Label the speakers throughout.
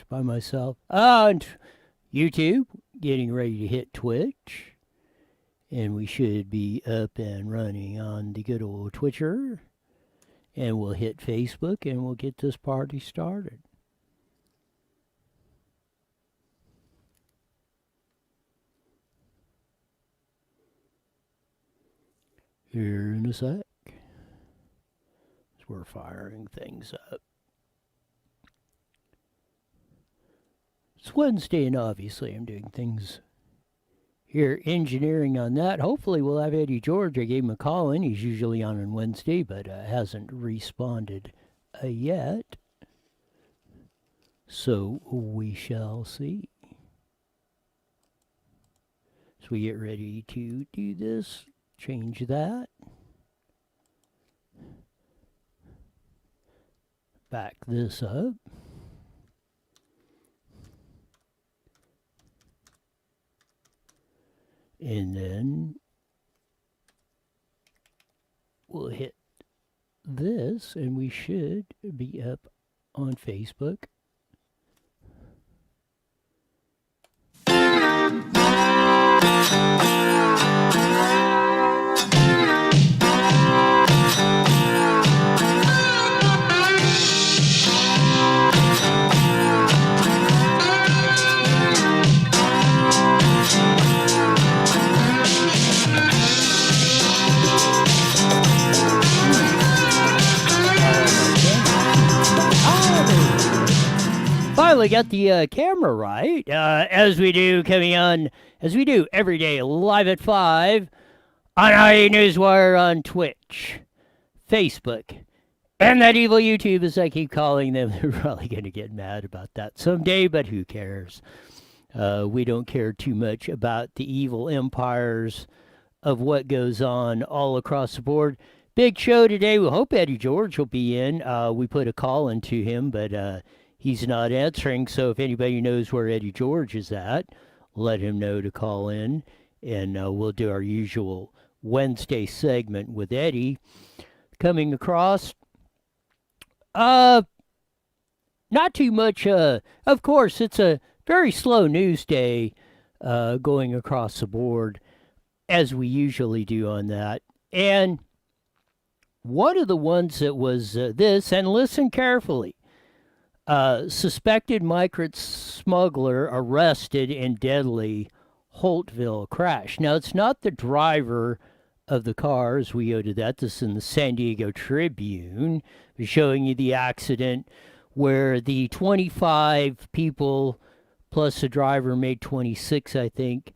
Speaker 1: by myself. And YouTube, getting ready to hit Twitch. And we should be up and running on the good old Twitcher. And we'll hit Facebook and we'll get this party started. Here in a sec. As we're firing things up. It's Wednesday, and obviously I'm doing things here, engineering on that. Hopefully we'll have Eddie George. I gave him a call in. He's usually on Wednesday, but hasn't responded yet. So we shall see. So we get ready to do this. Change that. Back this up. And then we'll hit this and we should be up on Facebook. Finally got the camera right, as we do every day live at 5 on Newswire on Twitch, Facebook, and that evil YouTube, as I keep calling them. They're probably going to get mad about that someday, but who cares? We don't care too much about the evil empires of what goes on all across the board. Big show today. We hope Eddie George will be in. We put a call into him, but he's not answering, so if anybody knows where Eddie George is at, let him know to call in, and we'll do our usual Wednesday segment with Eddie. Coming across, not too much, of course, it's a very slow news day going across the board, as we usually do on that. And one of the ones that was this, and listen carefully, suspected migrant smuggler arrested in deadly Holtville crash. Now, it's not the driver of the car, as we go to that. This is in the San Diego Tribune, showing you the accident where the 25 people plus the driver made 26, I think,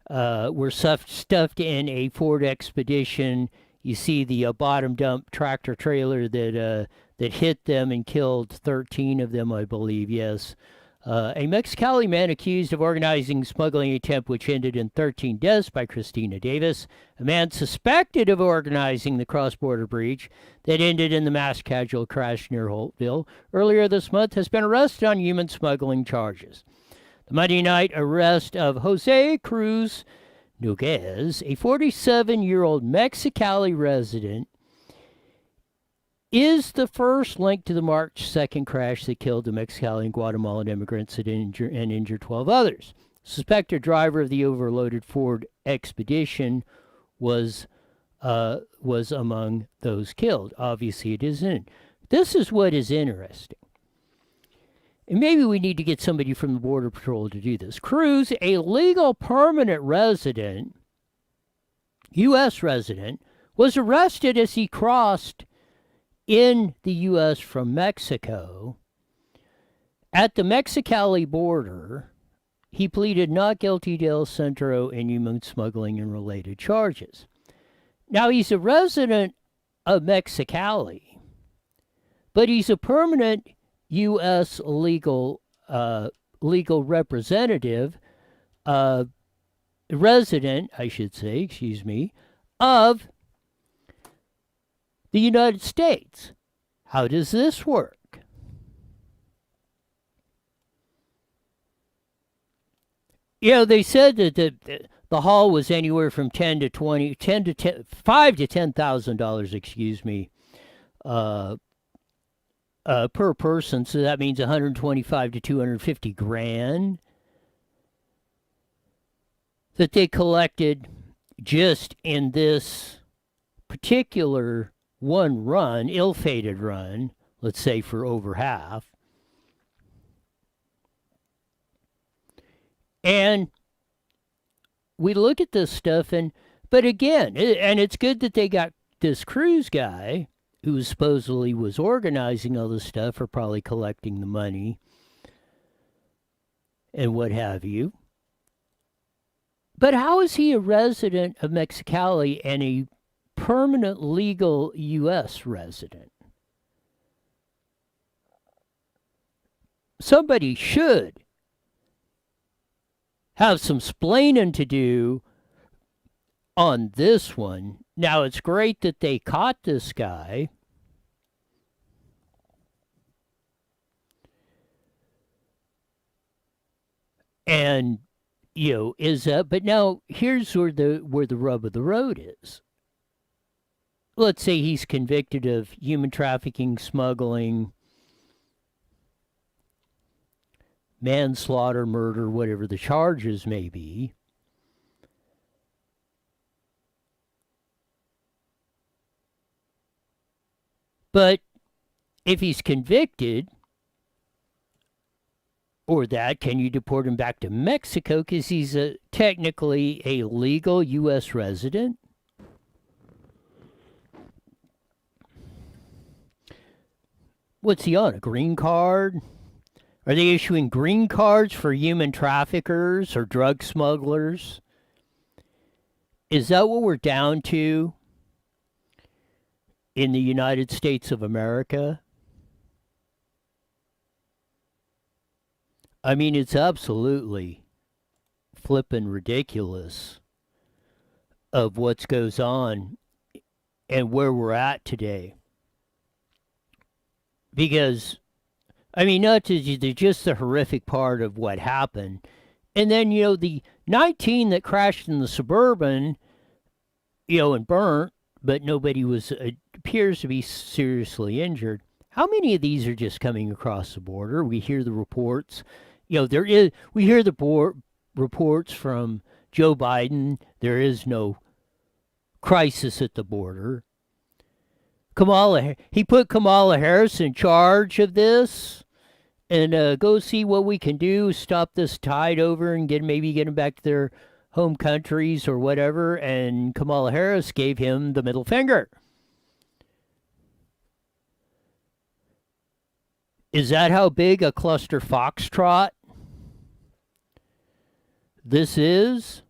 Speaker 1: were stuffed in a Ford Expedition. You see the bottom dump tractor trailer that hit them and killed 13 of them, I believe, yes. A Mexicali man accused of organizing smuggling attempt which ended in 13 deaths by Christina Davis. A man suspected of organizing the cross-border breach that ended in the mass casual crash near Holtville earlier this month has been arrested on human smuggling charges. The Monday night arrest of Jose Cruz Noguez, a 47-year-old Mexicali resident, is the first link to the March 2nd crash that killed the Mexicali and Guatemalan immigrants and injured 12 others. Suspected driver of the overloaded Ford Expedition was among those killed. Obviously, it isn't. This is what is interesting. And maybe we need to get somebody from the Border Patrol to do this. Cruz, a legal permanent resident, U.S. resident, was arrested as he crossed in the U.S. from Mexico. At the Mexicali border, he pleaded not guilty to El Centro and human smuggling and related charges. Now, he's a resident of Mexicali, but he's a permanent U.S. legal representative, resident, I should say, excuse me, of the United States. How does this work? You know, they said that the haul was anywhere from $5,000 to $10,000, excuse me, per person, so that means 125 to 250 grand that they collected just in this particular one run, ill-fated run, let's say for over half. And we look at this stuff, but again, and it's good that they got this Cruz guy who supposedly was organizing all this stuff or probably collecting the money and what have you. But how is he a resident of Mexicali and a permanent legal U.S. resident? Somebody should have some splaining to do on this one. Now, it's great that they caught this guy. And is that? But now here's where the rub of the road is. Let's say he's convicted of human trafficking, smuggling, manslaughter, murder, whatever the charges may be. But if he's convicted, or that, can you deport him back to Mexico because he's technically a legal U.S. resident? What's he on, a green card? Are they issuing green cards for human traffickers or drug smugglers? Is that what we're down to in the United States of America? I mean, it's absolutely flippin' ridiculous of what goes on and where we're at today. Because, I mean, not just the horrific part of what happened. And then, the 19 that crashed in the Suburban, and burnt, but nobody appears to be seriously injured. How many of these are just coming across the border? We hear the reports. We hear the reports from Joe Biden. There is no crisis at the border. He put Kamala Harris in charge of this, and go see what we can do, stop this tide over, and maybe get them back to their home countries or whatever. And Kamala Harris gave him the middle finger. Is that how big a cluster foxtrot this is?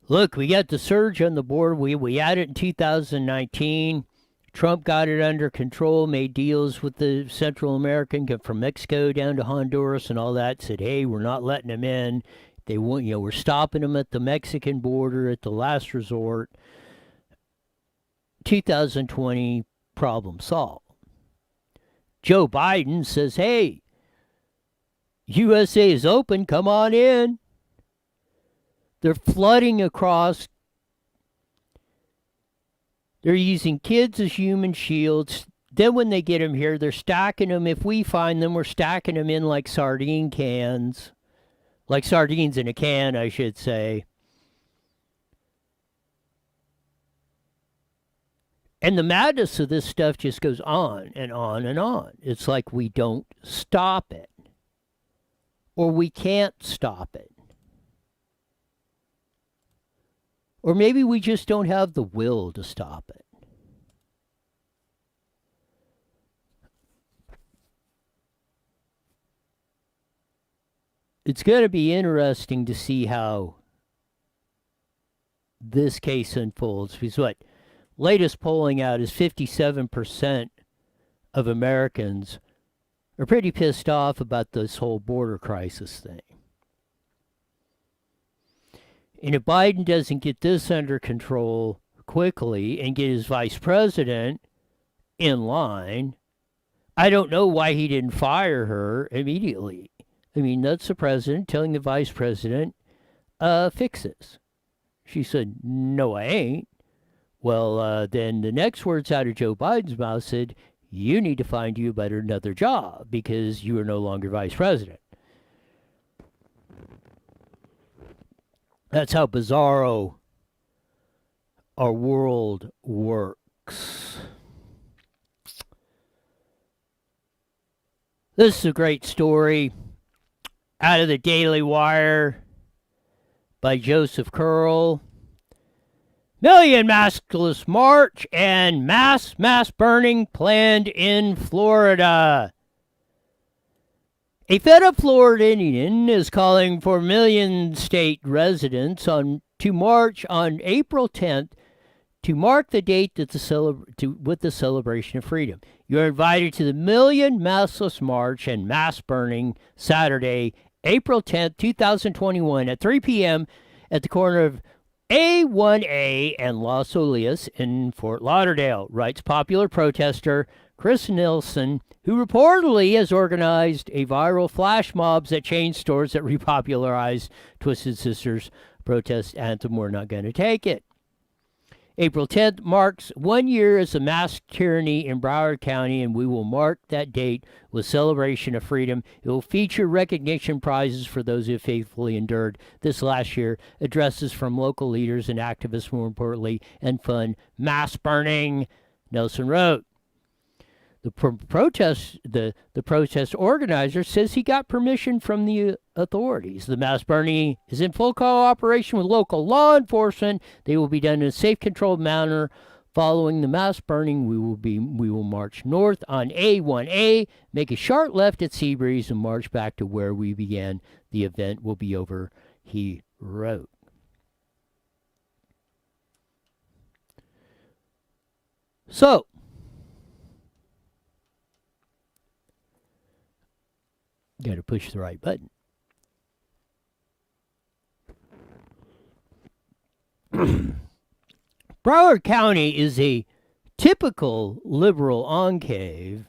Speaker 1: Look, we got the surge on the border. We had it in 2019. Trump got it under control, made deals with the Central American, from Mexico down to Honduras and all that, said, hey, we're not letting them in. They want, we're stopping them at the Mexican border at the last resort. 2020, problem solved. Joe Biden says, hey, USA is open, come on in. They're flooding across. They're using kids as human shields. Then when they get them here, they're stacking them. If we find them, we're stacking them in like sardine cans. Like sardines in a can, I should say. And the madness of this stuff just goes on and on and on. It's like we don't stop it. Or we can't stop it. Or maybe we just don't have the will to stop it. It's going to be interesting to see how this case unfolds. Because what latest polling out is 57% of Americans are pretty pissed off about this whole border crisis thing. And if Biden doesn't get this under control quickly and get his vice president in line, I don't know why he didn't fire her immediately. I mean, that's the president telling the vice president, fix this. She said, no, I ain't. Well, then the next words out of Joe Biden's mouth said, you need to find you another job because you are no longer vice president. That's how bizarro our world works. This is a great story out of the Daily Wire by Joseph Curl. Million maskless march and mass burning planned in Florida. A fed-up Floridian is calling for million state residents to march on April 10th to mark the date with the celebration of freedom. You're invited to the Million Maskless March and Mass Burning Saturday, April 10th, 2021 at 3 p.m. at the corner of A1A and Los Olias in Fort Lauderdale, writes popular protester Chris Nilsson, who reportedly has organized a viral flash mobs at chain stores that repopularized Twisted Sister's protest anthem, We're Not Gonna Take It. April 10th marks 1 year as a mass tyranny in Broward County, and we will mark that date with celebration of freedom. It will feature recognition prizes for those who have faithfully endured this last year, addresses from local leaders and activists, more importantly, and fun mass burning, Nelson wrote. The protest organizer says he got permission from the authorities. The mass burning is in full cooperation with local law enforcement. They will be done in a safe, controlled manner. Following the mass burning, we will march north on A1A, make a sharp left at Seabreeze, and march back to where we began. The event will be over, he wrote. So, got to push the right button. Broward County is a typical liberal enclave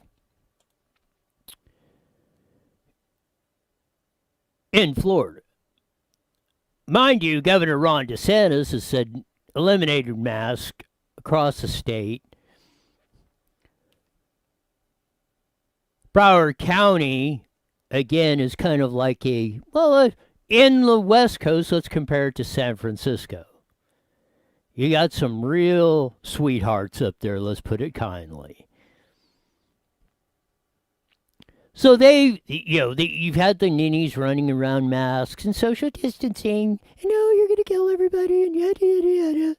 Speaker 1: in Florida. Mind you, Governor Ron DeSantis has said eliminated masks across the state. Broward County, again, is kind of like in the West Coast, let's compare it to San Francisco. You got some real sweethearts up there, let's put it kindly. So you've had the ninnies running around masks and social distancing, and no, you're going to kill everybody, and yada, yada, yada.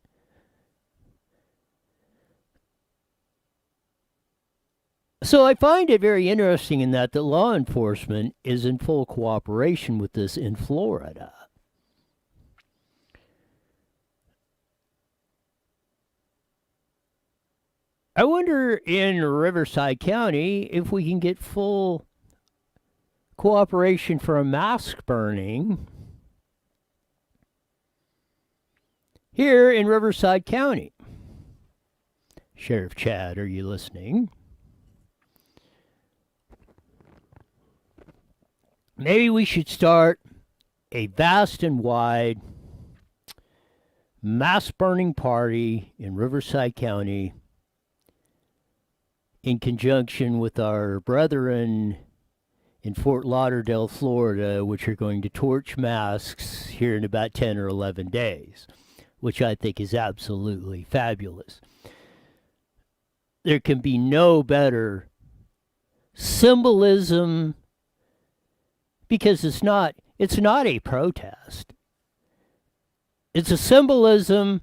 Speaker 1: So I find it very interesting in that law enforcement is in full cooperation with this in Florida. I wonder in Riverside County if we can get full cooperation for a mask burning here in Riverside County. Sheriff Chad, are you listening? Maybe we should start a vast and wide mass burning party in Riverside County in conjunction with our brethren in Fort Lauderdale, Florida, which are going to torch masks here in about 10 or 11 days, which I think is absolutely fabulous. There can be no better symbolism, because it's not a protest. It's a symbolism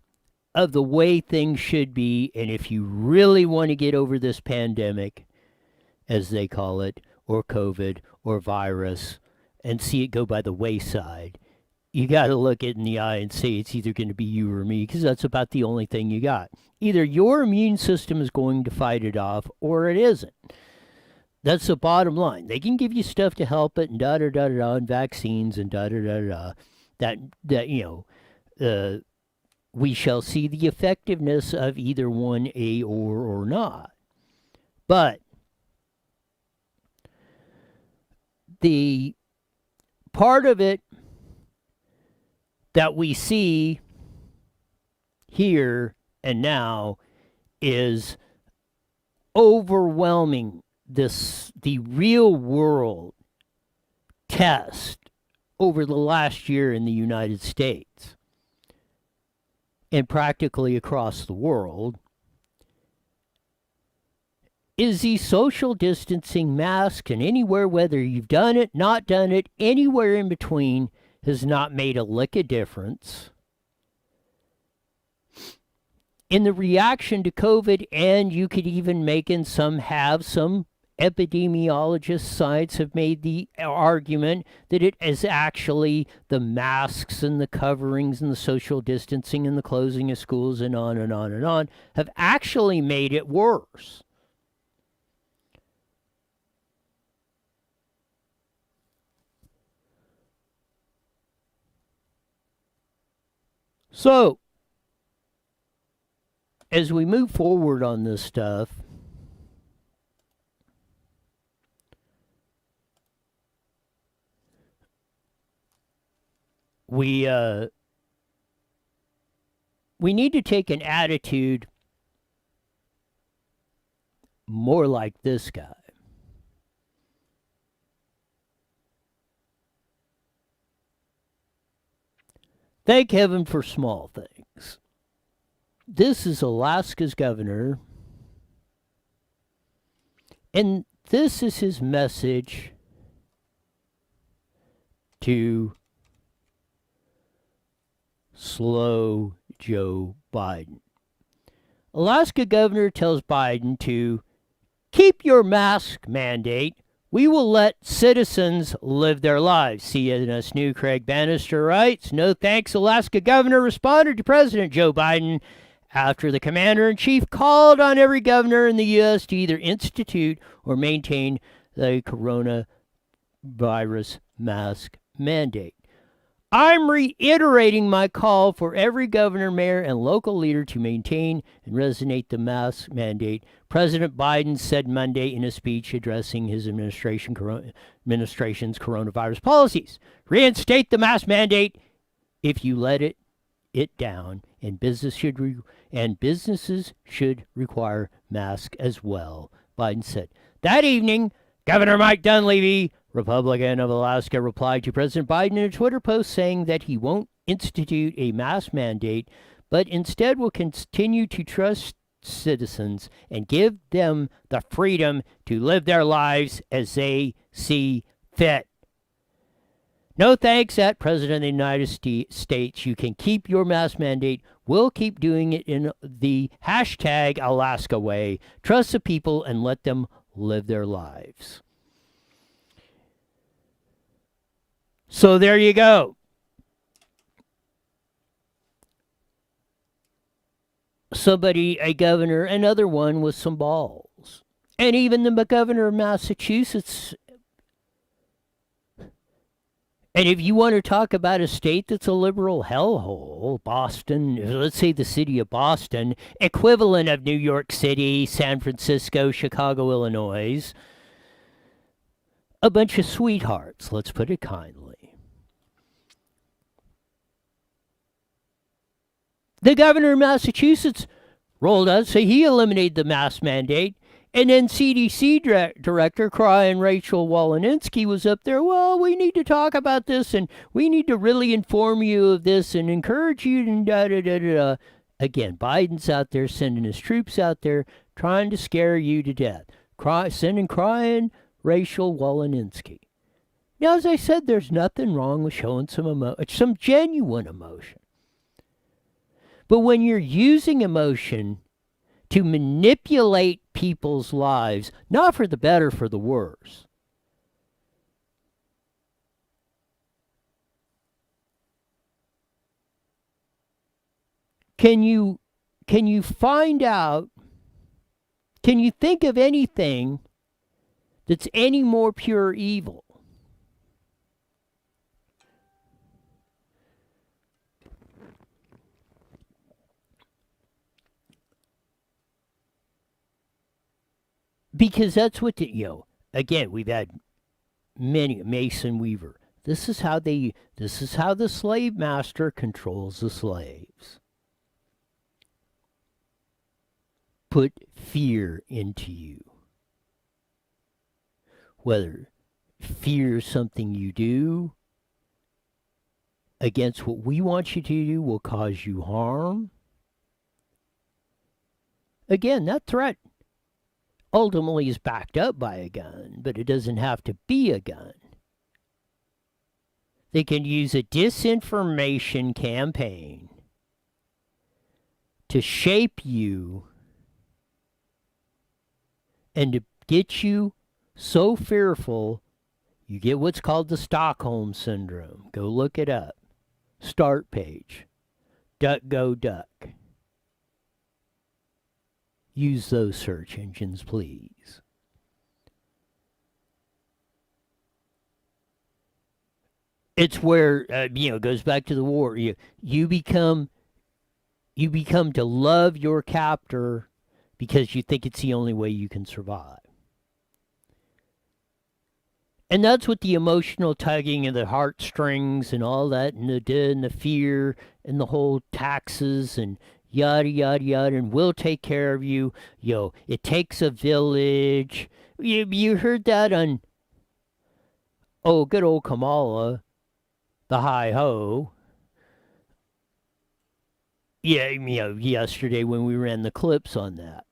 Speaker 1: of the way things should be, and if you really want to get over this pandemic, as they call it, or COVID, or virus, and see it go by the wayside, you got to look it in the eye and say it's either going to be you or me, because that's about the only thing you got. Either your immune system is going to fight it off, or it isn't. That's the bottom line. They can give you stuff to help it, and da-da-da-da-da, and vaccines, and da-da-da-da-da, we shall see the effectiveness of either one, or not. But the part of it that we see here and now is overwhelming the real world test over the last year in the United States and practically across the world is the social distancing masks, and anywhere, whether you've done it, not done it, anywhere in between, has not made a lick of difference in the reaction to COVID. And you could even make in some epidemiologists, science have made the argument that it is actually the masks and the coverings and the social distancing and the closing of schools and on and on and on have actually made it worse. So, as we move forward on this stuff, we need to take an attitude more like this guy. Thank heaven for small things. This is Alaska's governor, and this is his message to slow Joe Biden. Alaska governor tells Biden to keep your mask mandate. We will let citizens live their lives. CNS New Craig Bannister writes, no thanks, Alaska governor responded to President Joe Biden after the commander-in-chief called on every governor in the U.S. to either institute or maintain the coronavirus mask mandate. I'm reiterating my call for every governor, mayor, and local leader to maintain and resonate the mask mandate, President Biden said Monday in a speech addressing his administration's coronavirus policies. Reinstate the mask mandate if you let it down, and businesses should require masks as well, Biden said. That evening, Governor Mike Dunleavy, Republican of Alaska, replied to President Biden in a Twitter post saying that he won't institute a mask mandate, but instead will continue to trust citizens and give them the freedom to live their lives as they see fit. No thanks at President of the United States. You can keep your mask mandate. We'll keep doing it in the hashtag Alaska way. Trust the people and let them live their lives. So there you go. Somebody, a governor, another one with some balls. And even the governor of Massachusetts. And if you want to talk about a state that's a liberal hellhole, Boston, let's say the city of Boston, equivalent of New York City, San Francisco, Chicago, Illinois, a bunch of sweethearts, let's put it kindly. The governor of Massachusetts rolled out, so he eliminated the mask mandate. And then CDC Director Rachel Walensky was up there, well, we need to talk about this, and we need to really inform you of this and encourage you to da-da-da-da-da. Again, Biden's out there sending his troops out there trying to scare you to death. Sending crying Rachel Walensky. Now, as I said, there's nothing wrong with showing some genuine emotion. But when you're using emotion to manipulate people's lives, not for the better, for the worse, can you find out, can you think of anything that's any more pure evil? Because that's what again, we've had many, Mason Weaver. This is how the slave master controls the slaves. put fear into you. Whether fear something you do against what we want you to do will cause you harm. Again, that threat ultimately is backed up by a gun, but it doesn't have to be a gun. They can use a disinformation campaign to shape you and to get you so fearful you get what's called the Stockholm Syndrome. Go look it up. Start page. Duck, go, duck. Use those search engines, please. It's where, it goes back to the war. You become to love your captor because you think it's the only way you can survive. And that's what the emotional tugging of the heartstrings and all that, and the fear and the whole taxes and yada, yada, yada, and we'll take care of you. It takes a village. You heard that on, good old Kamala, the hi-ho. Yeah, yesterday when we ran the clips on that.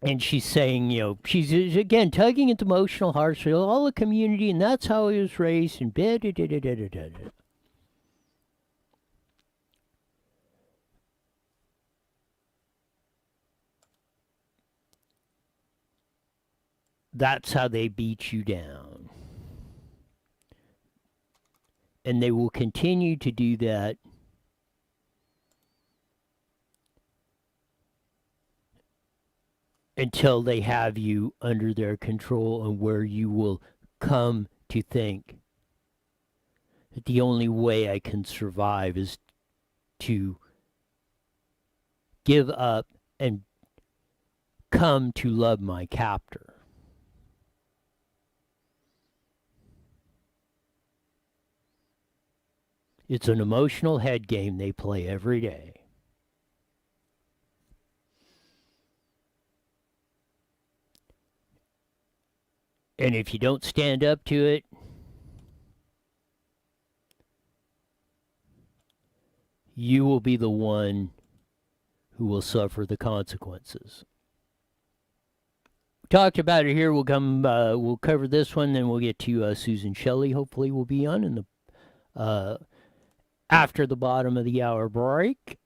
Speaker 1: And she's saying, she's again tugging at the emotional heartstrings, all the community, and that's how he was raised, and that's how they beat you down. And they will continue to do that until they have you under their control, and where you will come to think that the only way I can survive is to give up and come to love my captor. It's an emotional head game they play every day. And if you don't stand up to it, you will be the one who will suffer the consequences. We talked about it here. We'll cover this one, then we'll get to Susan Shelley. Hopefully, we'll be on in the after the bottom of the hour break.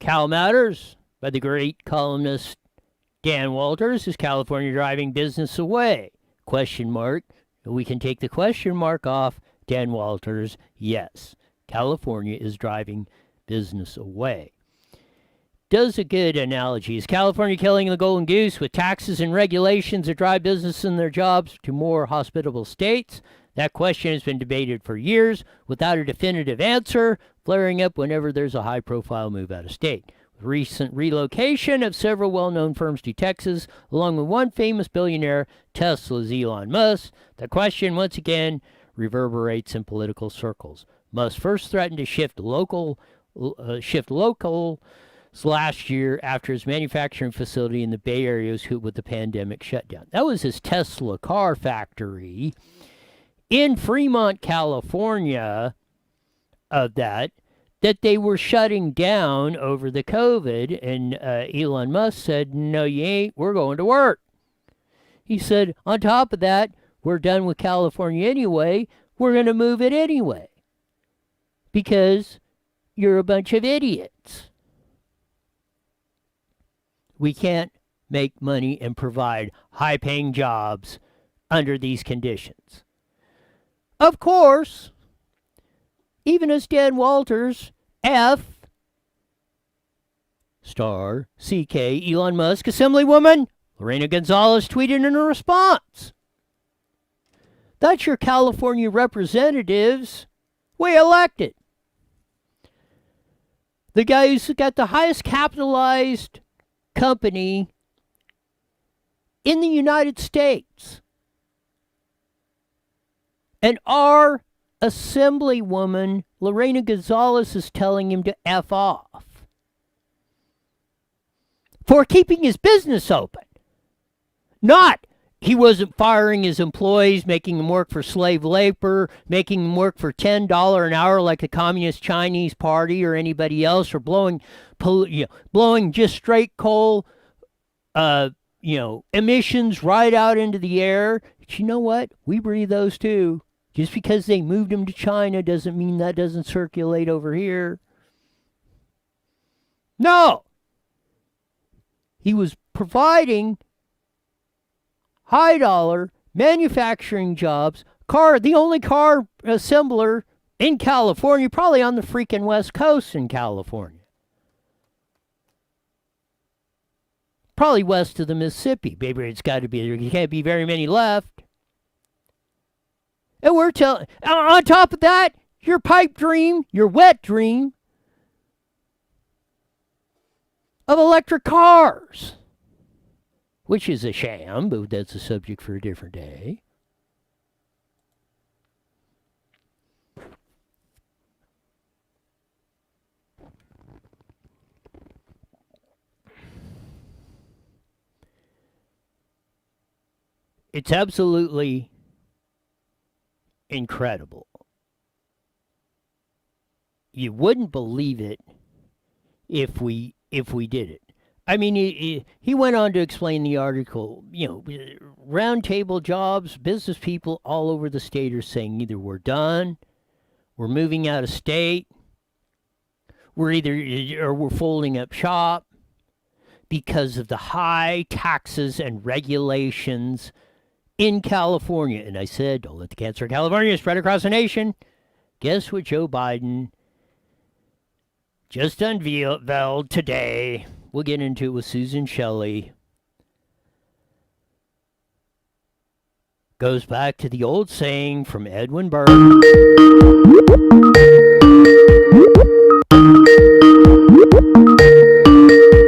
Speaker 1: Cal Matters by the great columnist Dan Walters. Is California driving business away? Question mark. We can take the question mark off. Dan Walters, yes. California is driving business away. Does a good analogy. Is California killing the golden goose with taxes and regulations that drive business and their jobs to more hospitable states? That question has been debated for years without a definitive answer, flaring up whenever there's a high-profile move out of state. With recent relocation of several well-known firms to Texas, along with one famous billionaire, Tesla's Elon Musk, the question once again reverberates in political circles. Musk first threatened to shift locals last year after his manufacturing facility in the Bay Area was hit with the pandemic shutdown. That was his Tesla car factory in Fremont, California, that they were shutting down over the COVID, and Elon Musk said, no, you ain't, we're going to work. He said, on top of that, we're done with California anyway, we're going to move it anyway, because you're a bunch of idiots. We can't make money and provide high-paying jobs under these conditions. Of course, even as Dan Walters, F, star, CK, Elon Musk, Assemblywoman Lorena Gonzalez tweeted in a response. That's your California representatives we elected. The guy who's got the highest capitalized company in the United States. And our Assemblywoman, Lorena Gonzalez, is telling him to F off. for keeping his business open. Not he wasn't firing his employees, making them work for slave labor, making them work for $10 an hour like the Communist Chinese Party or anybody else, or blowing just straight coal, emissions right out into the air. But you know what? We breathe those too. Just because they moved them to China doesn't mean that doesn't circulate over here. No. He was providing high dollar manufacturing jobs. The only car assembler in California, probably on the freaking West Coast in California. Probably west of the Mississippi. Baby, it's got to be. There can't be very many left. And we're telling, on top of that, your pipe dream, your wet dream of electric cars, which is a sham, but that's a subject for a different day. It's absolutely incredible. You wouldn't believe it if we did it. I mean, he went on to explain the article. Roundtable jobs, business people all over the state are saying either we're done, we're moving out of state, we're folding up shop because of the high taxes and regulations in California. And I said, don't let the cancer of California spread across the nation. Guess what Joe Biden just unveiled today? We'll get into it with Susan Shelley. Goes back to the old saying from Edwin Burke.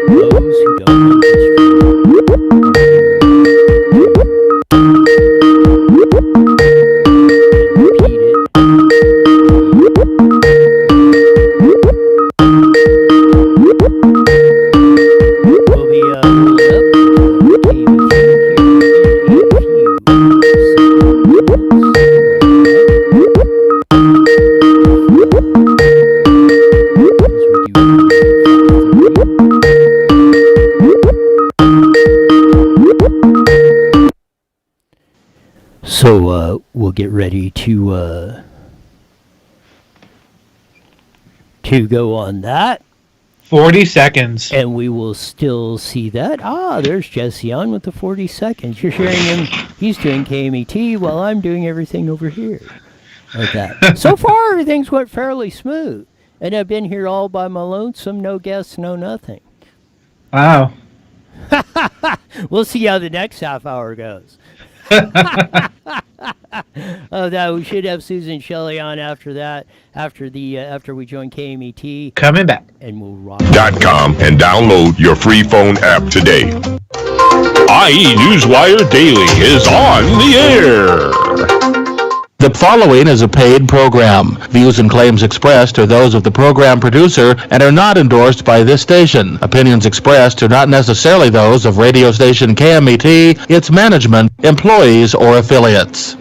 Speaker 1: Those who don't know So we'll get ready to go on that.
Speaker 2: 40 seconds.
Speaker 1: And we will still see that. There's Jesse on with the 40 seconds. You're hearing him. He's doing KMET while I'm doing everything over here. Like that. So far, everything's went fairly smooth. And I've been here all by my lonesome. No guests, no nothing.
Speaker 2: Wow.
Speaker 1: We'll see how the next half hour goes. That we should have Susan Shelley on after that, after we join KMET.
Speaker 2: Coming back.
Speaker 1: And we'll rock.
Speaker 3: .com and download your free phone app today. IE Newswire Daily is on the air.
Speaker 4: The following is a paid program. Views and claims expressed are those of the program producer and are not endorsed by this station. Opinions expressed are not necessarily those of radio station KMET, its management, employees, or affiliates.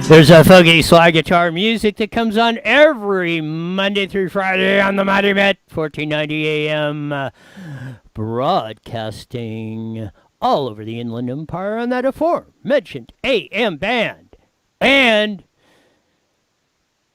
Speaker 1: There's a funky slide guitar music that comes on every Monday through Friday on the Mighty Met, 1490 AM, broadcasting all over the Inland Empire on that aforementioned AM band. And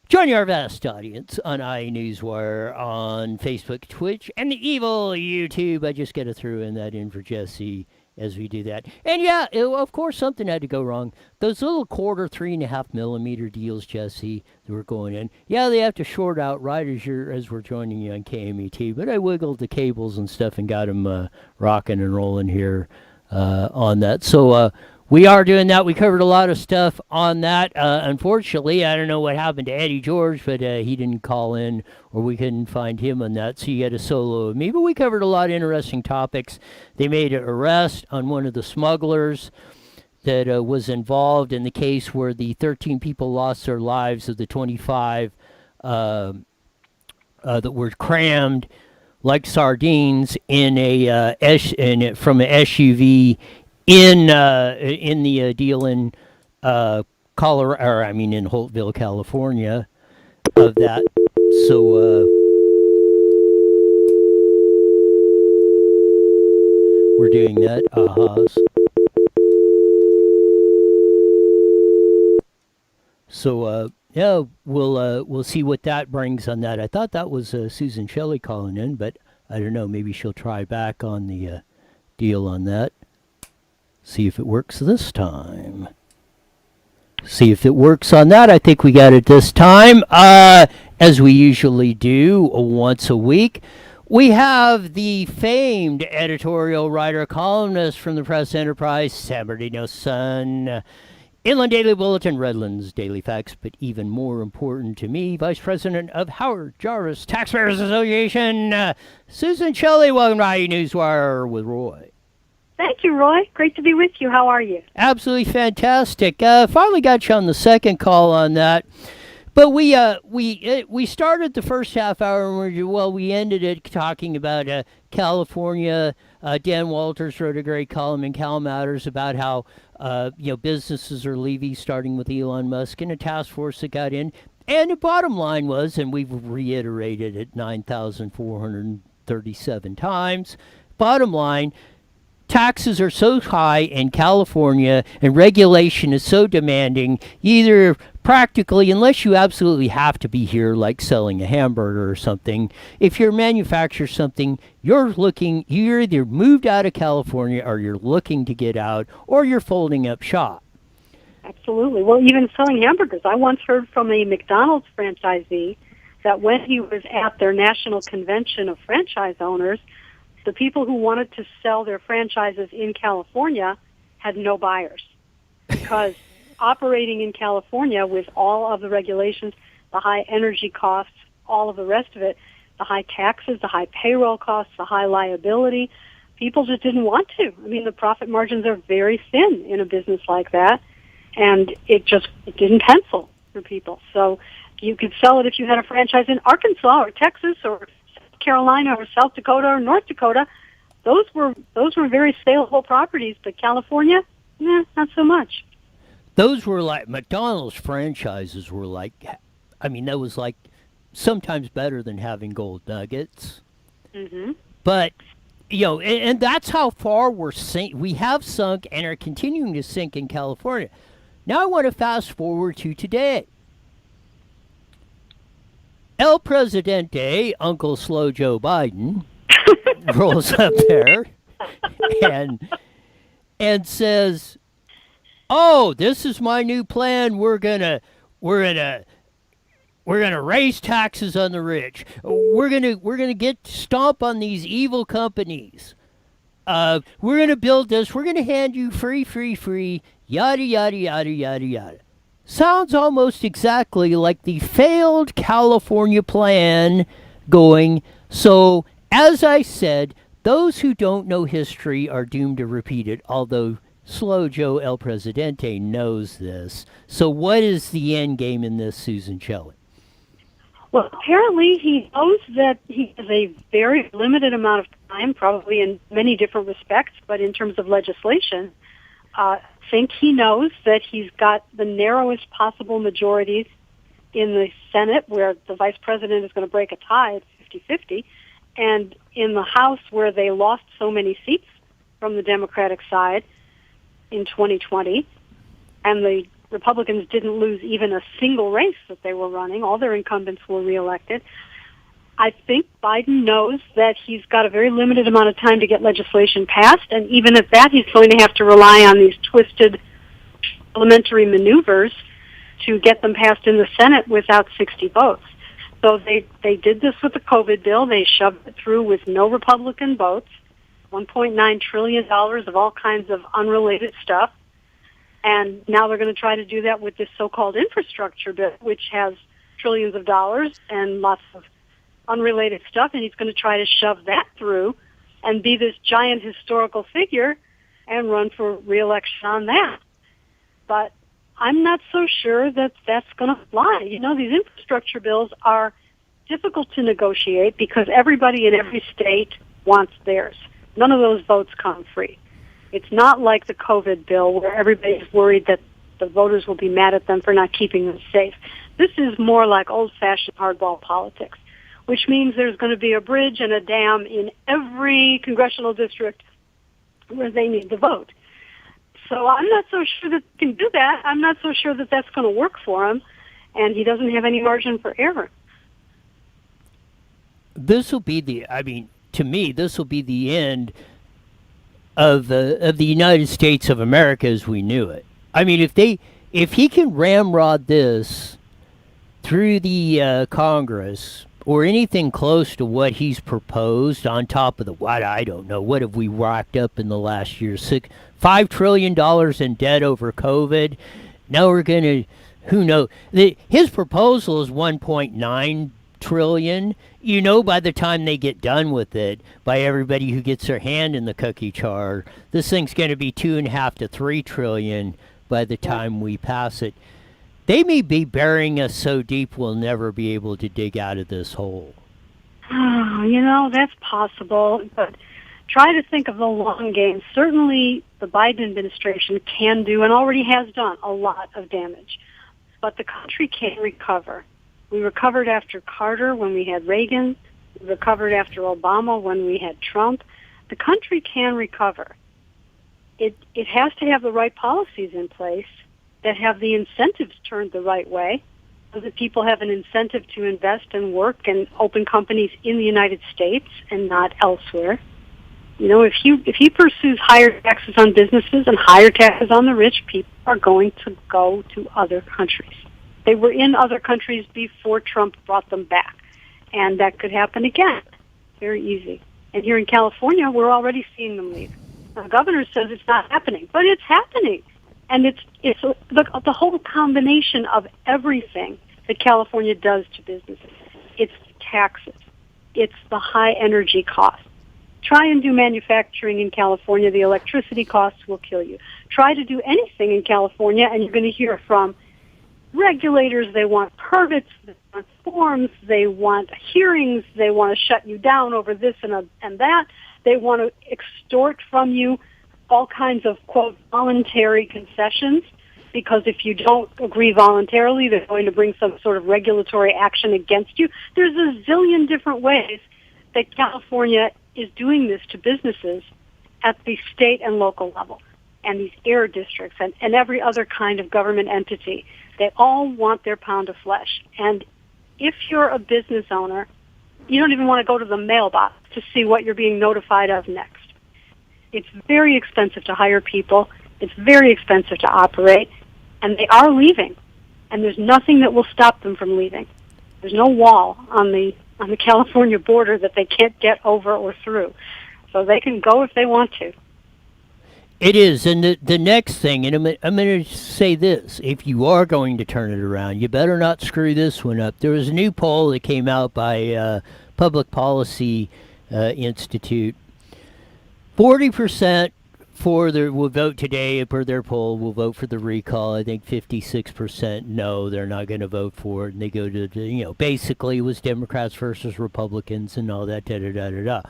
Speaker 1: Joining our vast audience on iNewswire, on Facebook, Twitch, and the evil YouTube. I just got to throw that in for Jesse as we do that. And yeah, of course, something had to go wrong. Those little quarter, 3.5 millimeter deals, Jesse, that were going in. Yeah, they have to short out right as we're joining you on KMET. But I wiggled the cables and stuff and got them rocking and rolling here on that. So we are doing that. We covered a lot of stuff on that. Unfortunately, I don't know what happened to Eddie George, but he didn't call in, or we couldn't find him on that. So you had a solo of me. But we covered a lot of interesting topics. They made an arrest on one of the smugglers that was involved in the case where the 13 people lost their lives of the 25 that were crammed like sardines in from an SUV in the deal in Colorado, or I mean in Holtville, California, of that. So we're doing that. So yeah, we'll see what that brings on that. I thought that was Susan Shelley calling in, but I don't know. Maybe she'll try back on the deal on that. See if it works this time. See if it works on that. I think we got it this time. As we usually do once a week, we have the famed editorial writer, columnist from the Press Enterprise, San Bernardino Sun, Inland Daily Bulletin, Redlands Daily Facts, but even more important to me, Vice President of Howard Jarvis Taxpayers Association, Susan Shelley. Welcome to iNewswire with Roy.
Speaker 5: Thank you, Roy. Great to be with you. How are you?
Speaker 1: Absolutely fantastic. Finally got you on the second call on that. But we started the first half hour and we ended it talking about California. Dan Walters wrote a great column in Cal Matters about how businesses are leaving, starting with Elon Musk and a task force that got in. And the bottom line was, and we've reiterated it 9,437 times. Bottom line. Taxes are so high in California and regulation is so demanding, either practically, unless you absolutely have to be here, like selling a hamburger or something, if you're manufacturing something, you're either moved out of California or you're looking to get out or you're folding up shop.
Speaker 5: Absolutely. Well, even selling hamburgers. I once heard from a McDonald's franchisee that when he was at their national convention of franchise owners, the people who wanted to sell their franchises in California had no buyers because operating in California with all of the regulations, the high energy costs, all of the rest of it, the high taxes, the high payroll costs, the high liability, people just didn't want to. I mean, the profit margins are very thin in a business like that, and it didn't pencil for people. So you could sell it if you had a franchise in Arkansas or Texas or Carolina or South Dakota or North Dakota. Those were very saleable properties, but California, not so much.
Speaker 1: Those were like McDonald's franchises were like, I mean, that was like sometimes better than having gold nuggets. Mm-hmm. But and that's how far we have sunk and are continuing to sink in California. Now I want to fast forward to today. El Presidente, Uncle Slow Joe Biden, rolls up there and says, "Oh, this is my new plan. We're gonna raise taxes on the rich. We're gonna stomp on these evil companies. We're gonna build this. We're gonna hand you free, yada yada yada yada yada." Sounds almost exactly like the failed California plan going. So, as I said, those who don't know history are doomed to repeat it, although Slow Joe El Presidente knows this. So what is the end game in this, Susan Shelley?
Speaker 5: Well, apparently he knows that he has a very limited amount of time, probably in many different respects, but in terms of legislation, I think he knows that he's got the narrowest possible majorities in the Senate, where the vice president is going to break a tie at 50-50, and in the House, where they lost so many seats from the Democratic side in 2020, and the Republicans didn't lose even a single race that they were running. All their incumbents were reelected. I think Biden knows that he's got a very limited amount of time to get legislation passed, and even at that, he's going to have to rely on these twisted parliamentary maneuvers to get them passed in the Senate without 60 votes. So they did this with the COVID bill. They shoved it through with no Republican votes, $1.9 trillion of all kinds of unrelated stuff. And now they're going to try to do that with this so-called infrastructure bill, which has trillions of dollars and lots of unrelated stuff. And he's going to try to shove that through and be this giant historical figure and run for re-election on that. But I'm not so sure that that's going to fly. You know, these infrastructure bills are difficult to negotiate because everybody in every state wants theirs. None of those votes come free. It's not like the COVID bill where everybody's worried that the voters will be mad at them for not keeping them safe. This is more like old-fashioned hardball politics, which means there's going to be a bridge and a dam in every congressional district where they need the vote. So I'm not so sure that he can do that. I'm not so sure that that's going to work for him, and he doesn't have any margin for error.
Speaker 1: This will be to me, this will be the end of the United States of America as we knew it. I mean, if he can ramrod this through the Congress or anything close to what he's proposed on top of I don't know, what have we racked up in the last year? $5 trillion in debt over COVID. Now we're going to, who knows? His proposal is $1.9 trillion. You know, by the time they get done with it, by everybody who gets their hand in the cookie jar, this thing's going to be $2.5 to $3 trillion by the time we pass it. They may be burying us so deep we'll never be able to dig out of this hole.
Speaker 5: Oh, you know, that's possible, but try to think of the long game. Certainly the Biden administration can do and already has done a lot of damage, but the country can recover. We recovered after Carter when we had Reagan. We recovered after Obama when we had Trump. The country can recover. It has to have the right policies in place that have the incentives turned the right way so that people have an incentive to invest and work and open companies in the United States and not elsewhere. You know, if he pursues higher taxes on businesses and higher taxes on the rich, people are going to go to other countries. They were in other countries before Trump brought them back, and that could happen again. Very easy. And here in California, we're already seeing them leave. The governor says it's not happening, but it's happening. And it's the whole combination of everything that California does to businesses. It's taxes. It's the high energy costs. Try and do manufacturing in California. The electricity costs will kill you. Try to do anything in California, and you're going to hear from regulators. They want permits, they want forms, they want hearings, they want to shut you down over this and that. They want to extort from you all kinds of, quote, voluntary concessions, because if you don't agree voluntarily, they're going to bring some sort of regulatory action against you. There's a zillion different ways that California is doing this to businesses at the state and local level, and these air districts and every other kind of government entity. They all want their pound of flesh. And if you're a business owner, you don't even want to go to the mailbox to see what you're being notified of next. It's very expensive to hire people. It's very expensive to operate. And they are leaving. And there's nothing that will stop them from leaving. There's no wall on the California border that they can't get over or through. So they can go if they want to.
Speaker 1: It is. And the next thing, and I'm going to say this, if you are going to turn it around, you better not screw this one up. There was a new poll that came out by Public Policy Institute. 40% will vote today, per their poll, will vote for the recall. I think 56% no, they're not going to vote for it. And they go to, basically it was Democrats versus Republicans and all that, da-da-da-da-da.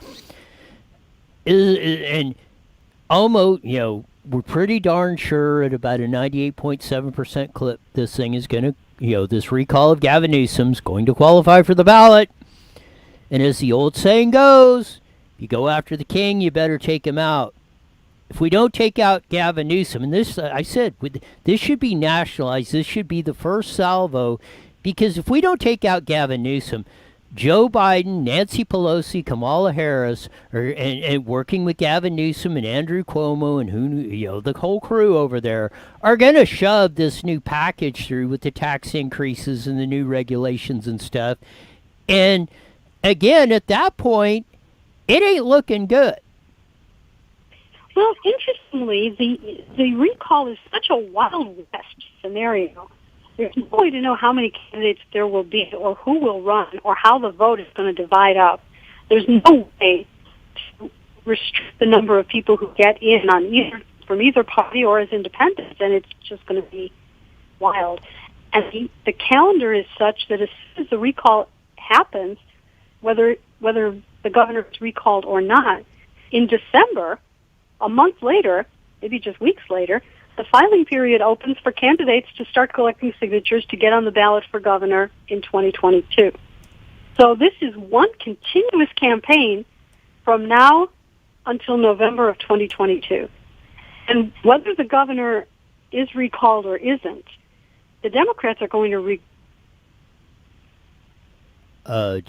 Speaker 1: And almost, we're pretty darn sure at about a 98.7% clip this thing is going to, this recall of Gavin Newsom's going to qualify for the ballot. And as the old saying goes, you go after the king, you better take him out. if we don't take out Gavin Newsom, and this I said this should be nationalized. This should be the first salvo, because if we don't take out Gavin Newsom, Joe Biden, Nancy Pelosi, Kamala Harris, and working with Gavin Newsom and Andrew Cuomo and the whole crew over there are going to shove this new package through with the tax increases and the new regulations and stuff. And again, at that point, it ain't looking good.
Speaker 5: Well, interestingly, the recall is such a Wild West scenario. There's no way to know how many candidates there will be or who will run or how the vote is going to divide up. There's no way to restrict the number of people who get in from either party or as independents, and it's just going to be wild. And the calendar is such that as soon as the recall happens, whether the governor is recalled or not, in December, a month later, maybe just weeks later, the filing period opens for candidates to start collecting signatures to get on the ballot for governor in 2022. So this is one continuous campaign from now until November of 2022. And whether the governor is recalled or isn't, the Democrats are going to
Speaker 1: I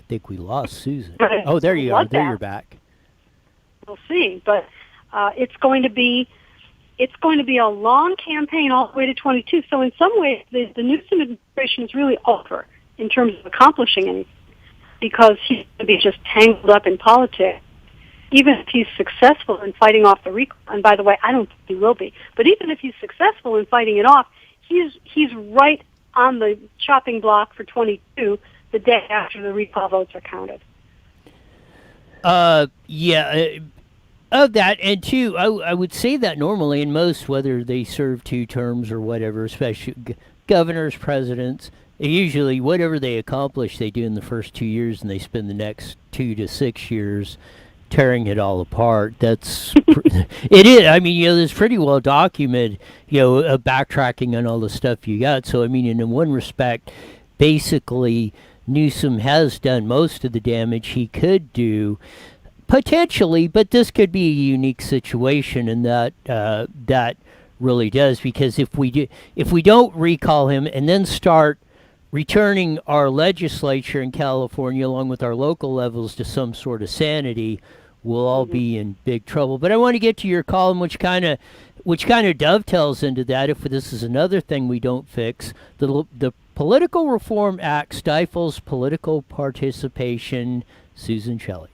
Speaker 1: think we lost Susan. Oh, there you are. There you're back.
Speaker 5: We'll see, but it's going to be a long campaign all the way to 22. So in some ways, the Newsom administration is really over in terms of accomplishing anything, because he's going to be just tangled up in politics. Even if he's successful in fighting off the recall, and by the way, I don't think he will be, but even if he's successful in fighting it off, he's right on the chopping block for 22 the day after the recall votes are counted.
Speaker 1: Of that, and two, I would say that normally in most, whether they serve 2 terms or whatever, especially governors, presidents, usually whatever they accomplish, they do in the first 2 years, and they spend the next 2 to 6 years tearing it all apart. That's it is. I mean, it's pretty well documented. Backtracking on all the stuff you got. So I mean, in one respect, basically, Newsom has done most of the damage he could do. Potentially, but this could be a unique situation, and that really does, because if we don't recall him and then start returning our legislature in California along with our local levels to some sort of sanity, we'll all be in big trouble. But I want to get to your column, which kind of dovetails into that. If this is another thing we don't fix, the Political Reform Act stifles political participation. Susan Shelley.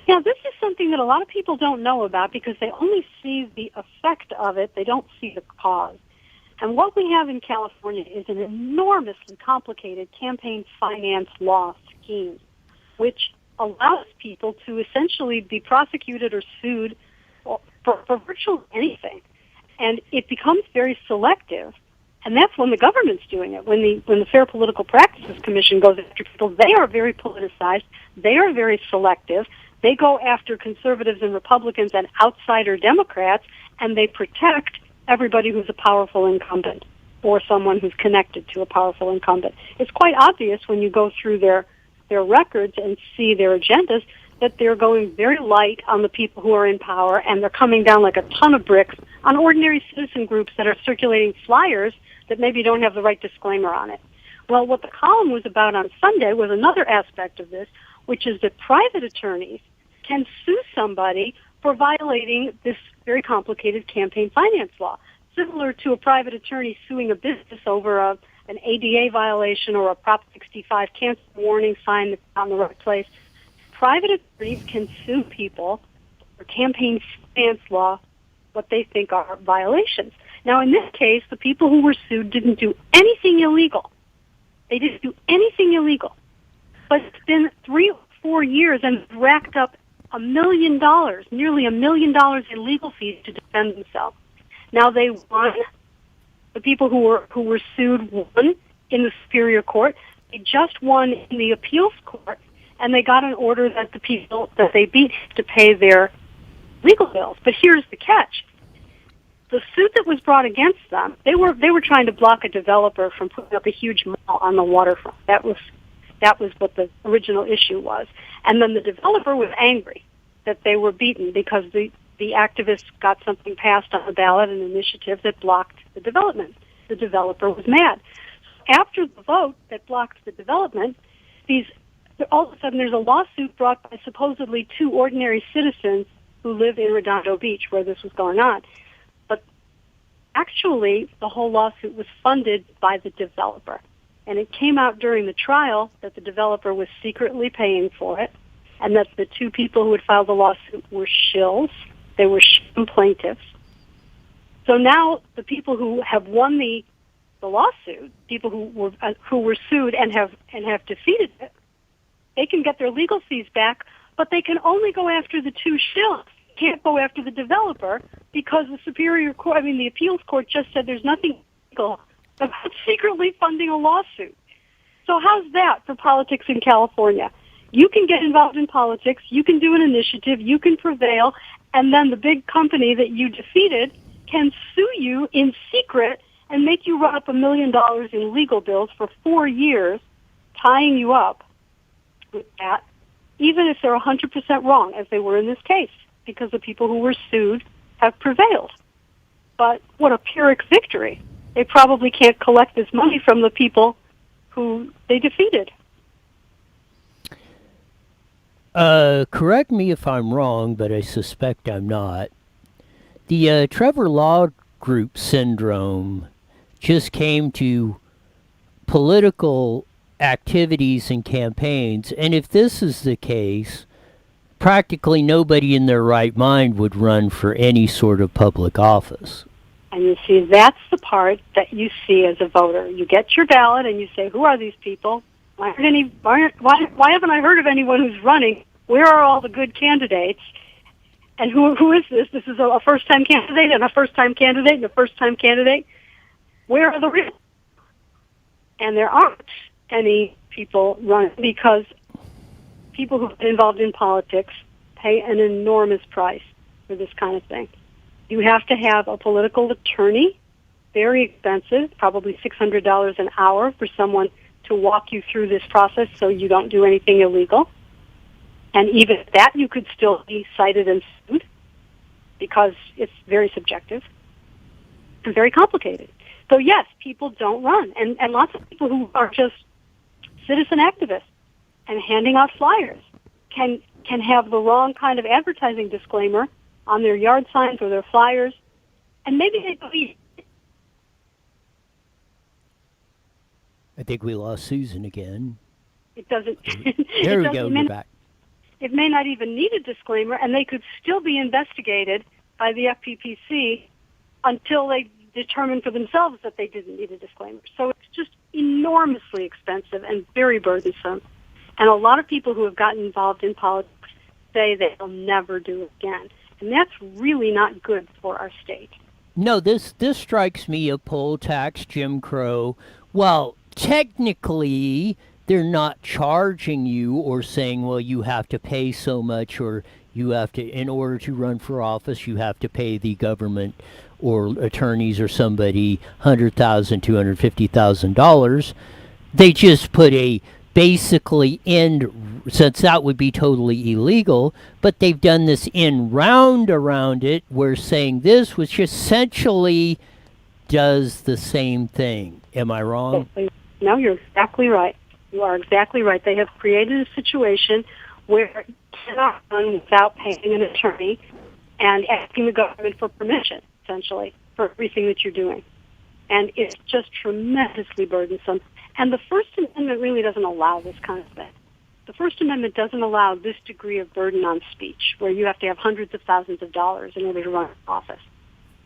Speaker 5: Yeah, this is something that a lot of people don't know about because they only see the effect of it. They don't see the cause. And what we have in California is an enormously complicated campaign finance law scheme, which allows people to essentially be prosecuted or sued for virtually anything. And it becomes very selective. And that's when the government's doing it. When the Fair Political Practices Commission goes after people, they are very politicized. They are very selective. They go after conservatives and Republicans and outsider Democrats, and they protect everybody who's a powerful incumbent or someone who's connected to a powerful incumbent. It's quite obvious when you go through their records and see their agendas that they're going very light on the people who are in power, and they're coming down like a ton of bricks on ordinary citizen groups that are circulating flyers that maybe don't have the right disclaimer on it. Well, what the column was about on Sunday was another aspect of this, which is that private attorneys can sue somebody for violating this very complicated campaign finance law, similar to a private attorney suing a business over an ADA violation or a Prop 65 cancer warning sign that's not in the right place. Private attorneys can sue people for campaign finance law, what they think are violations. Now, in this case, the people who were sued didn't do anything illegal. They didn't do anything illegal. But it's been 3 or 4 years and racked up $1 million, nearly $1 million in legal fees to defend themselves. Now they won. The people who were sued won in the Superior Court. They just won in the appeals court, and they got an order that the people that they beat have to pay their legal bills. But here's the catch: the suit that was brought against them, they were trying to block a developer from putting up a huge mall on the waterfront. That was what the original issue was. And then the developer was angry that they were beaten because the the activists got something passed on the ballot, an initiative that blocked the development. The developer was mad. After the vote that blocked the development, all of a sudden there's a lawsuit brought by supposedly two ordinary citizens who live in Redondo Beach where this was going on. But actually, the whole lawsuit was funded by the developer. And it came out during the trial that the developer was secretly paying for it, and that the two people who had filed the lawsuit were shills. They were sham plaintiffs. So now the people who have won the lawsuit, people who were sued and have defeated it, they can get their legal fees back, but they can only go after the two shills. Can't go after the developer because the the appeals court just said there's nothing legal about secretly funding a lawsuit. So how's that for politics in California? You can get involved in politics, you can do an initiative, you can prevail, and then the big company that you defeated can sue you in secret and make you run up $1 million in legal bills for 4 years, tying you up with that, even if they're 100% wrong, as they were in this case, because the people who were sued have prevailed. But what a Pyrrhic victory. They probably can't collect this money from the people who they defeated.
Speaker 1: Correct me if I'm wrong, but I suspect I'm not. The Trevor Law Group syndrome just came to political activities and campaigns, and if this is the case, practically nobody in their right mind would run for any sort of public office.
Speaker 5: And you see, that's the part that you see as a voter. You get your ballot and you say, who are these people? Why haven't I heard of anyone who's running? Where are all the good candidates? And who is this? This is a first-time candidate and a first-time candidate and a first-time candidate. Where are the real? And there aren't any people running because people who've been involved in politics pay an enormous price for this kind of thing. You have to have a political attorney, very expensive, probably $600 an hour for someone to walk you through this process so you don't do anything illegal. And even at that, you could still be cited and sued because it's very subjective and very complicated. So yes, people don't run. And lots of people who are just citizen activists and handing out flyers can have the wrong kind of advertising disclaimer on their yard signs or their flyers, and maybe they believe.
Speaker 1: I think we lost Susan again.
Speaker 5: It doesn't.
Speaker 1: There we go. We're back.
Speaker 5: It may not even need a disclaimer, and they could still be investigated by the FPPC until they determine for themselves that they didn't need a disclaimer. So it's just enormously expensive and very burdensome. And a lot of people who have gotten involved in politics say they'll never do it again. And that's really not good for our state.
Speaker 1: No, this strikes me a poll tax, Jim Crow. Well, technically, they're not charging you or saying, well, you have to pay so much, or you have to, in order to run for office, you have to pay the government or attorneys or somebody $100,000, $250,000. They just put a basically end, since that would be totally illegal, but they've done this in round around it, where saying this, which essentially does the same thing. Am I wrong?
Speaker 5: No, you're exactly right. You are exactly right. They have created a situation where you cannot run without paying an attorney and asking the government for permission, essentially, for everything that you're doing. And it's just tremendously burdensome. And the First Amendment really doesn't allow this kind of thing. The First Amendment doesn't allow this degree of burden on speech, where you have to have hundreds of thousands of dollars in order to run for office.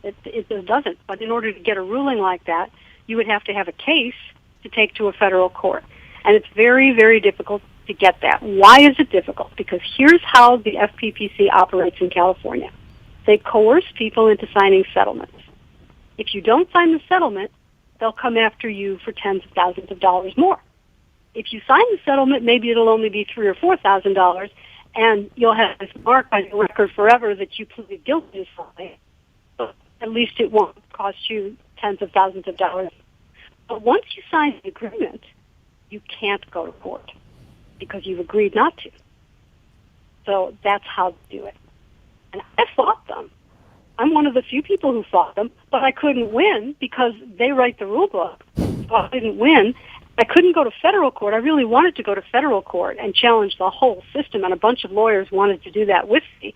Speaker 5: It just doesn't. But in order to get a ruling like that, you would have to have a case to take to a federal court. And it's very, very difficult to get that. Why is it difficult? Because here's how the FPPC operates in California. They coerce people into signing settlements. If you don't sign the settlement, they'll come after you for tens of thousands of dollars more. If you sign the settlement, maybe it'll only be $3,000 or $4,000, and you'll have this mark on your record forever that you pleaded guilty to something. But at least it won't cost you tens of thousands of dollars. But once you sign the agreement, you can't go to court because you've agreed not to. So that's how to do it. And I fought them. I'm one of the few people who fought them, but I couldn't win because they write the rule book. So I didn't win. I couldn't go to federal court. I really wanted to go to federal court and challenge the whole system, and a bunch of lawyers wanted to do that with me.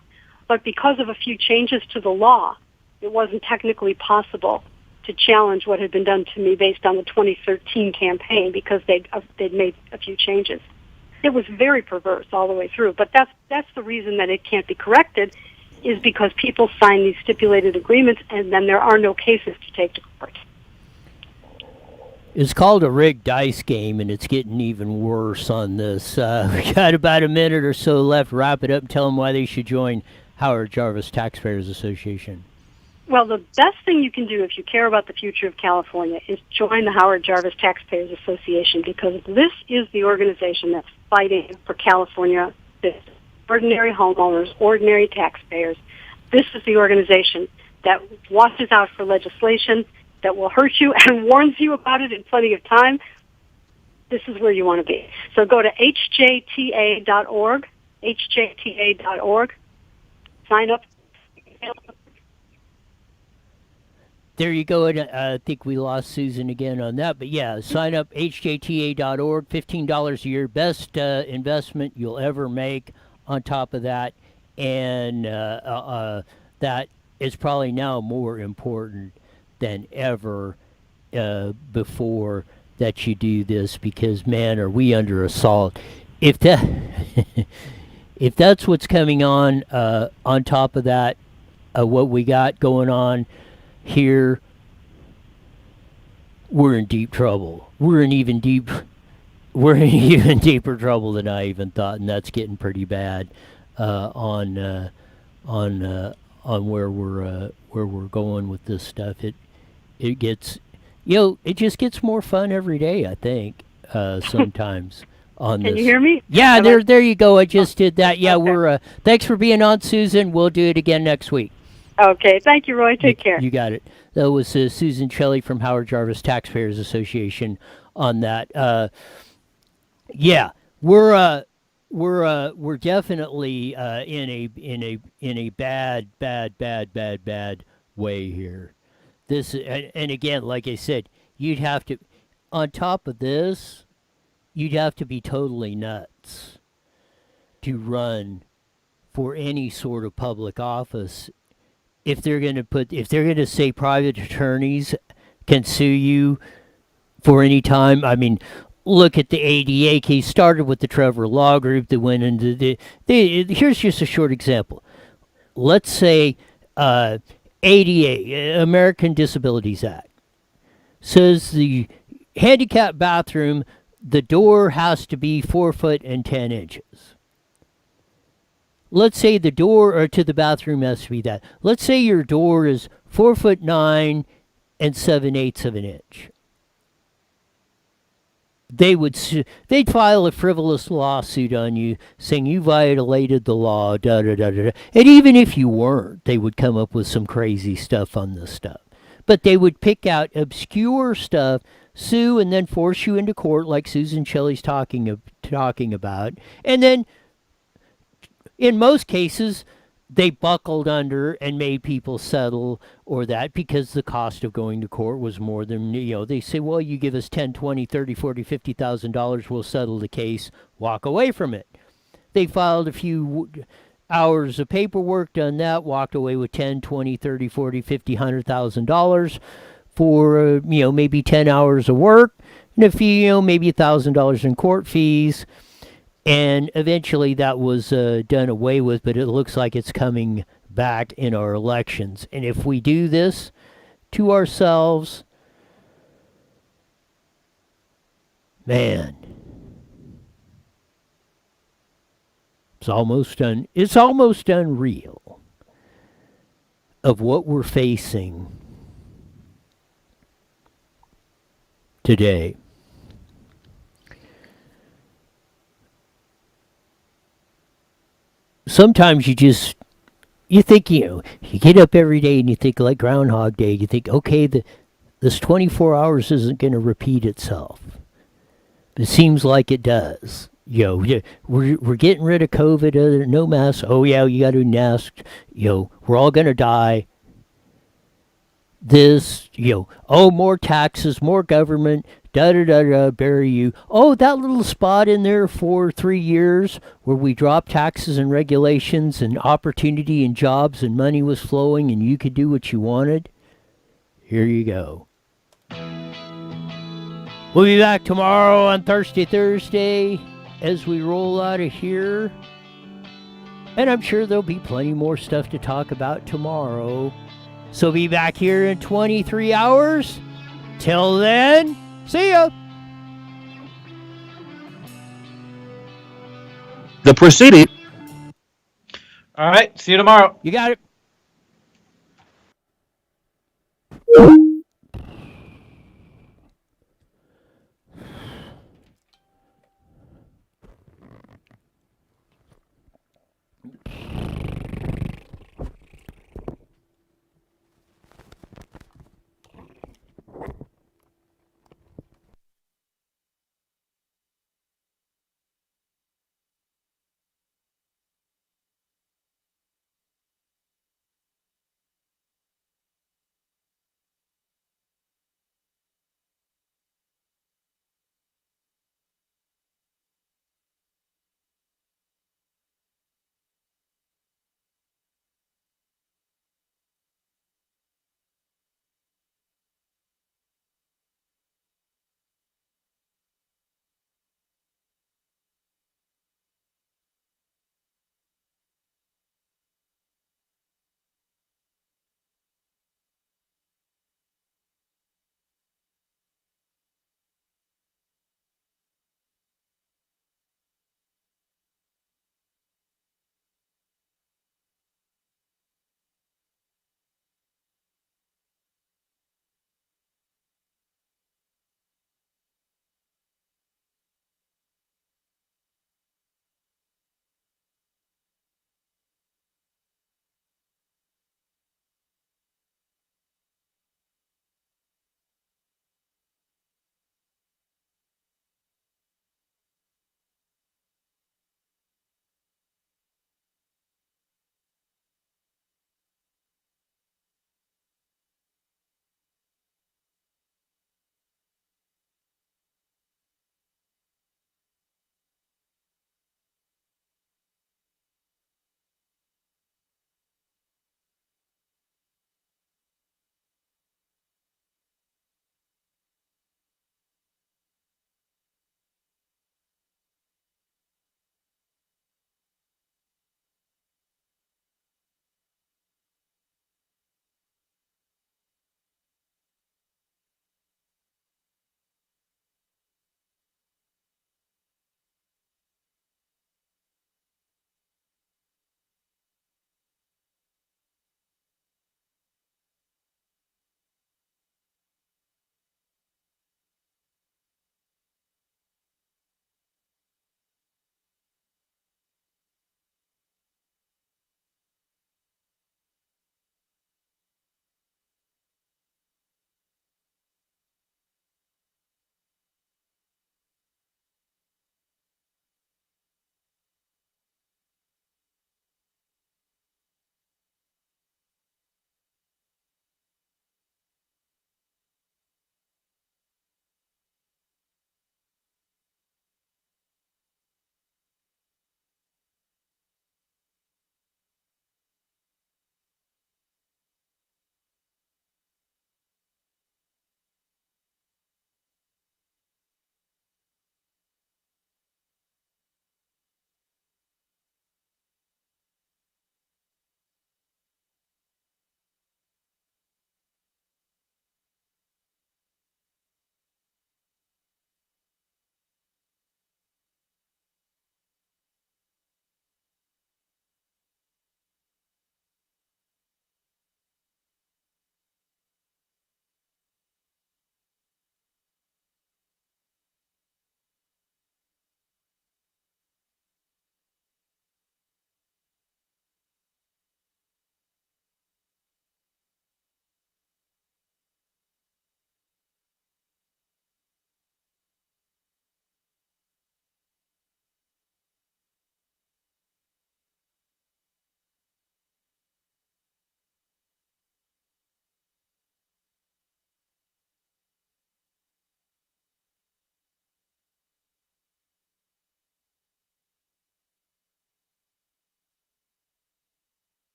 Speaker 5: But because of a few changes to the law, it wasn't technically possible to challenge what had been done to me based on the 2013 campaign because they'd made a few changes. It was very perverse all the way through, but that's the reason that it can't be corrected, is because people sign these stipulated agreements and then there are no cases to take to court.
Speaker 1: It's called a rigged dice game, and it's getting even worse on this. We got about a minute or so left. Wrap it up and tell them why they should join Howard Jarvis Taxpayers Association.
Speaker 5: Well, the best thing you can do if you care about the future of California is join the Howard Jarvis Taxpayers Association, because this is the organization that's fighting for California, ordinary homeowners, ordinary taxpayers. This is the organization that watches out for legislation that will hurt you and warns you about it in plenty of time. This is where you want to be. So go to hjta.org, hjta.org, sign up.
Speaker 1: There you go. And I think we lost Susan again on that. But yeah, sign up, hjta.org, $15 a year, best investment you'll ever make on top of that. And that is probably now more important than ever before that you do this, because, man, are we under assault. If that if that's what's coming on top of that, what we got going on here, we're in deep trouble. We're in even deeper trouble than I even thought, and that's getting pretty bad on where we're going with this stuff. It gets, it just gets more fun every day, I think, sometimes. On
Speaker 5: Can
Speaker 1: this.
Speaker 5: you hear me?
Speaker 1: Yeah, there you go. I just did that. Yeah,
Speaker 5: Okay.
Speaker 1: we're thanks for being on, Susan. We'll do it again next week.
Speaker 5: Okay, thank you, Roy. Take care.
Speaker 1: You got it. That was Susan Shelley from Howard Jarvis Taxpayers Association on that. Yeah, we're definitely in a bad way here. This and again, like I said, you'd have to, on top of this, you'd have to be totally nuts to run for any sort of public office if they're going to say private attorneys can sue you for any time. I mean, look at the ADA case. Started with the Trevor Law Group that went into here's just a short example. Let's say ADA, American Disabilities Act, says the handicap bathroom, the door has to be 4 foot and 10 inches. Let's say the door to the bathroom has to be that. Let's say your door is 4'9" and 7/8 of an inch. They'd file a frivolous lawsuit on you saying you violated the law, da da da da. And even if you weren't, they would come up with some crazy stuff on this stuff. But they would pick out obscure stuff, sue, and then force you into court, like Susan Shelley's talking about, and then, in most cases, they buckled under and made people settle or that because the cost of going to court was more than, they say, well, you give us $10, $20, $30, $40, $50,000, we'll settle the case, walk away from it. They filed a few hours of paperwork, done that, walked away with $10, $20, $30, $40, $50, $100,000 for, maybe 10 hours of work and a fee, maybe $1,000 in court fees. And eventually that was done away with, but it looks like it's coming back in our elections. And if we do this to ourselves, man, it's almost unreal of what we're facing today. Sometimes you think, you get up every day and you think like Groundhog Day, you think, okay, this 24 hours isn't going to repeat itself. It seems like it does. Yeah, we're getting rid of COVID. No masks. Oh yeah, you got to mask. We're all gonna die. This, oh, more taxes, more government. Da da da da. Bury you. Oh, that little spot in there for 3 years where we dropped taxes and regulations and opportunity and jobs and money was flowing and you could do what you wanted. Here you go. We'll be back tomorrow on Thursday as we roll out of here. And I'm sure there'll be plenty more stuff to talk about tomorrow. So be back here in 23 hours. Till then, see ya.
Speaker 4: The proceeding.
Speaker 2: All right. See you tomorrow.
Speaker 1: You got it.